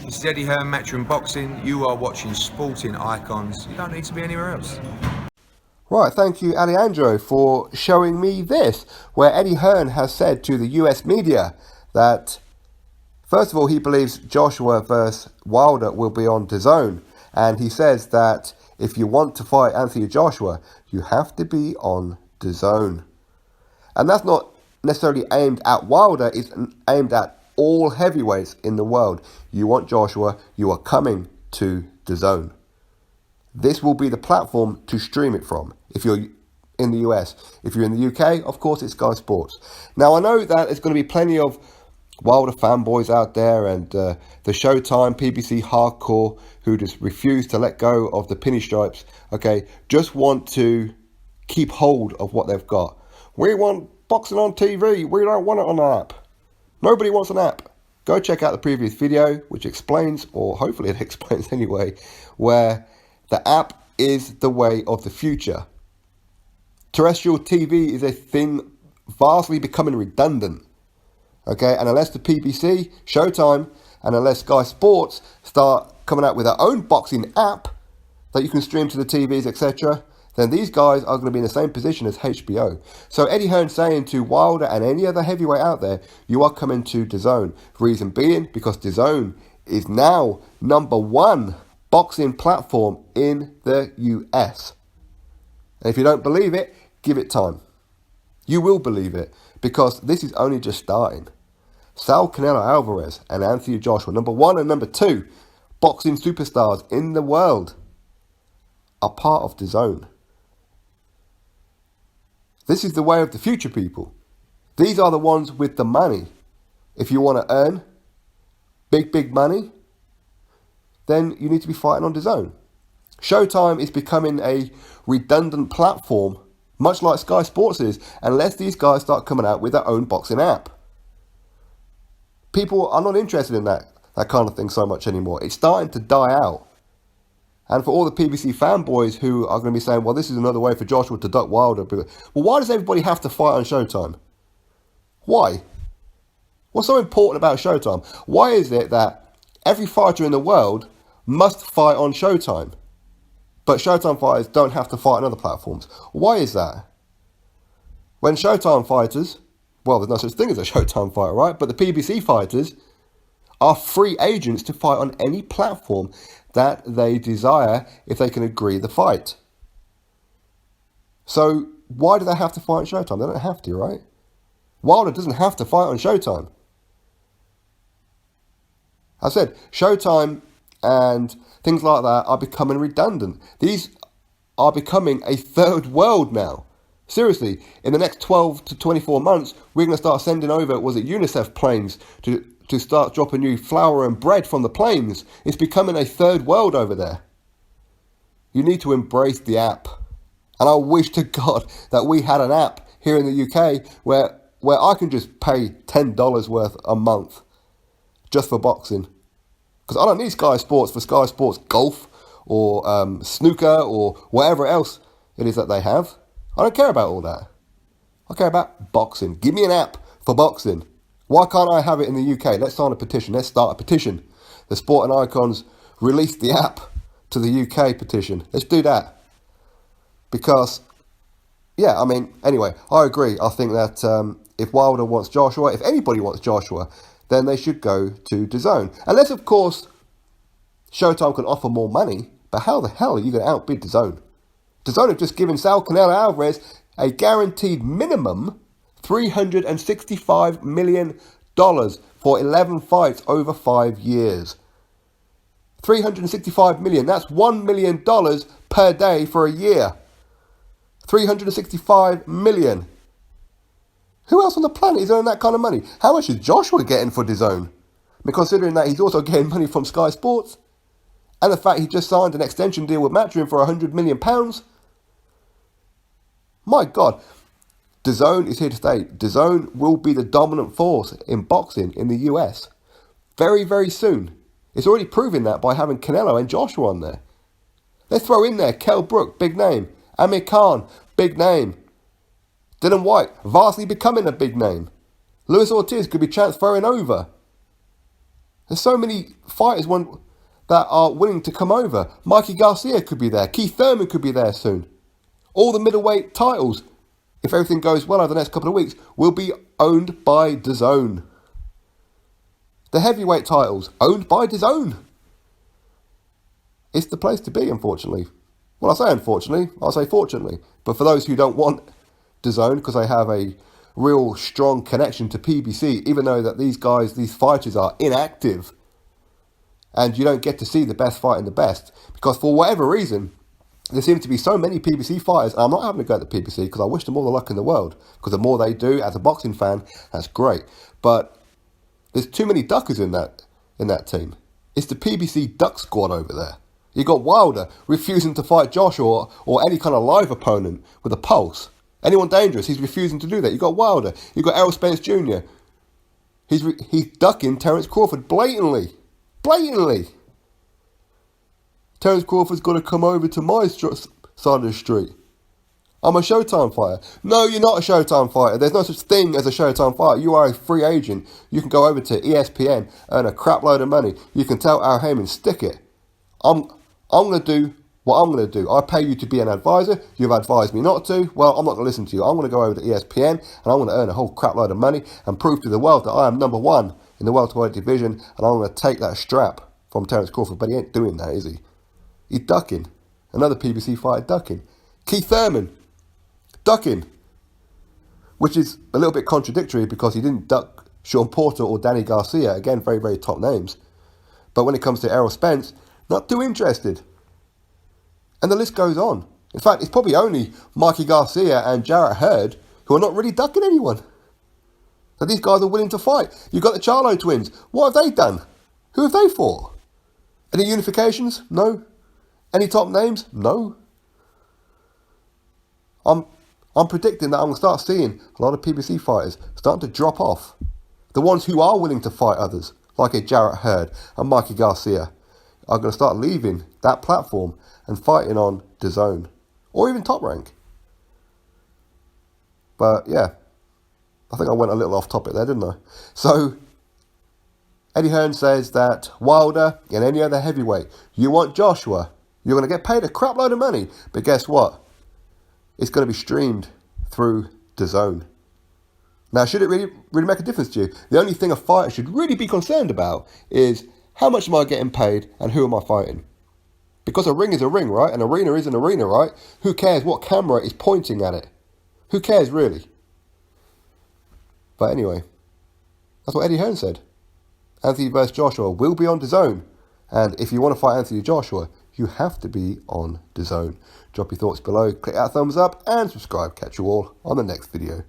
This is Eddie Hearn, Matchroom Boxing. You are watching Sporting Icons. You don't need to be anywhere else. Right, thank you, Alejandro, for showing me this, where Eddie Hearn has said to the US media that, first of all, he believes Joshua vs. Wilder will be on DAZN, and he says that if you want to fight Anthony Joshua, you have to be on DAZN. And that's not necessarily aimed at Wilder, it's aimed at all heavyweights in the world. You want Joshua, you are coming to DAZN. This will be the platform to stream it from if you're in the US. If you're in the UK, of course, it's Sky Sports. Now, I know that there's going to be plenty of Wilder fanboys out there and the Showtime, PBC hardcore who just refuse to let go of the pinstripes, okay, just want to keep hold of what they've got. We want boxing on TV. We don't want it on an app. Nobody wants an app. Go check out the previous video, which explains, or hopefully it explains anyway, where the app is the way of the future. Terrestrial TV is a thing vastly becoming redundant. Okay, and unless the PBC, Showtime, and unless Sky Sports start coming out with their own boxing app that you can stream to the TVs, etc., then these guys are going to be in the same position as HBO. So Eddie Hearn saying to Wilder and any other heavyweight out there, you are coming to DAZN. Reason being, because DAZN is now #1 boxing platform in the US. And if you don't believe it, give it time. You will believe it, because this is only just starting. Sal Canelo Alvarez and Anthony Joshua, #1 and #2 boxing superstars in the world, are part of DAZN. This is the way of the future, people. These are the ones with the money. If you want to earn big money, then you need to be fighting on DAZN. Showtime is becoming a redundant platform, much like Sky Sports is, unless these guys start coming out with their own boxing app. People are not interested in that kind of thing so much anymore. It's starting to die out. And for all the PBC fanboys who are going to be saying, well, this is another way for Joshua to duck Wilder. Well, why does everybody have to fight on Showtime? Why? What's so important about Showtime? Why is it that every fighter in the world must fight on Showtime, but Showtime fighters don't have to fight on other platforms? Why is that? When Showtime fighters, well, there's no such thing as a Showtime fighter, right? But the PBC fighters are free agents to fight on any platform that they desire if they can agree the fight. So why do they have to fight on Showtime? They don't have to, right? Wilder doesn't have to fight on Showtime. I said, Showtime and things like that are becoming redundant. These are becoming a third world now. Seriously, in the next 12 to 24 months, we're going to start sending over, UNICEF planes to start dropping you flour and bread from the planes. It's becoming a third world over there. You need to embrace the app. And I wish to God that we had an app here in the UK where I can just pay $10 worth a month just for boxing. Because I don't need Sky Sports for Sky Sports golf or snooker or whatever else it is that they have. I don't care about all that. I care about boxing. Give me an app for boxing. Why can't I have it in the UK? Let's sign a petition. Let's start a petition. The Sporting Icons released the app to the UK petition. Let's do that. Because, yeah, I mean, anyway, I agree. I think that if Wilder wants Joshua, if anybody wants Joshua, then they should go to DAZN. Unless, of course, Showtime can offer more money. But how the hell are you going to outbid DAZN? DAZN have just given Sal Canelo Alvarez a guaranteed minimum $365 million for 11 fights over 5 years. $365 million, that's $1 million per day for a year. $365 million. Who else on the planet is earning that kind of money? How much is Joshua getting for DAZN? I mean, considering that he's also getting money from Sky Sports, and the fact he just signed an extension deal with Matchroom for £100 million. My God. DAZN is here to stay. DAZN will be the dominant force in boxing in the US very, very soon. It's already proving that by having Canelo and Joshua on there. Let's throw in there Kell Brook, big name. Amir Khan, big name. Dylan White, vastly becoming a big name. Luis Ortiz could be transferring over. There's so many fighters that are willing to come over. Mikey Garcia could be there. Keith Thurman could be there soon. All the middleweight titles, if everything goes well over the next couple of weeks, will be owned by DAZN. The heavyweight titles, owned by DAZN. It's the place to be, unfortunately. Well, I say unfortunately, I'll say fortunately. But for those who don't want DAZN, because they have a real strong connection to PBC, even though that these fighters are inactive, and you don't get to see the best fighting the best, because for whatever reason, there seem to be so many PBC fighters, and I'm not having to go to the PBC because I wish them all the luck in the world, because the more they do, as a boxing fan, that's great. But there's too many duckers in that team. It's the PBC duck squad over there. You got Wilder refusing to fight Joshua or any kind of live opponent with a pulse. Anyone dangerous, he's refusing to do that. You got Wilder. You got Errol Spence Jr. He's ducking Terence Crawford blatantly. Blatantly. Terence Crawford's got to come over to my side of the street. I'm a Showtime fighter. No, you're not a Showtime fighter. There's no such thing as a Showtime fighter. You are a free agent. You can go over to ESPN, earn a crap load of money. You can tell Al Heyman, stick it. I'm going to do what I'm going to do. I pay you to be an advisor. You've advised me not to. Well, I'm not going to listen to you. I'm going to go over to ESPN and I'm going to earn a whole crap load of money and prove to the world that I am number one in the welterweight division, and I'm going to take that strap from Terence Crawford. But he ain't doing that, is he? He's ducking. Another PBC fighter ducking. Keith Thurman ducking. Which is a little bit contradictory because he didn't duck Sean Porter or Danny Garcia. Again, very, very top names. But when it comes to Errol Spence, not too interested. And the list goes on. In fact, it's probably only Mikey Garcia and Jarrett Hearn who are not really ducking anyone. So these guys are willing to fight. You've got the Charlo twins. What have they done? Who have they fought? Any unifications? No. Any top names? No. I'm predicting that I'm going to start seeing a lot of PBC fighters starting to drop off. The ones who are willing to fight others, like a Jarrett Hearn and Mikey Garcia, are going to start leaving that platform and fighting on DAZN or even Top Rank. But yeah, I think I went a little off topic there, didn't I? So Eddie Hearn says that Wilder and any other heavyweight, you want Joshua, you're going to get paid a crap load of money. But guess what? It's going to be streamed through DAZN. Now, should it really make a difference to you? The only thing a fighter should really be concerned about is how much am I getting paid and who am I fighting? Because a ring is a ring, right? An arena is an arena, right? Who cares what camera is pointing at it? Who cares, really? But anyway, that's what Eddie Hearn said. Anthony versus Joshua will be on DAZN. And if you want to fight Anthony Joshua, you have to be on DAZN. Drop your thoughts below, click that thumbs up and subscribe. Catch you all on the next video.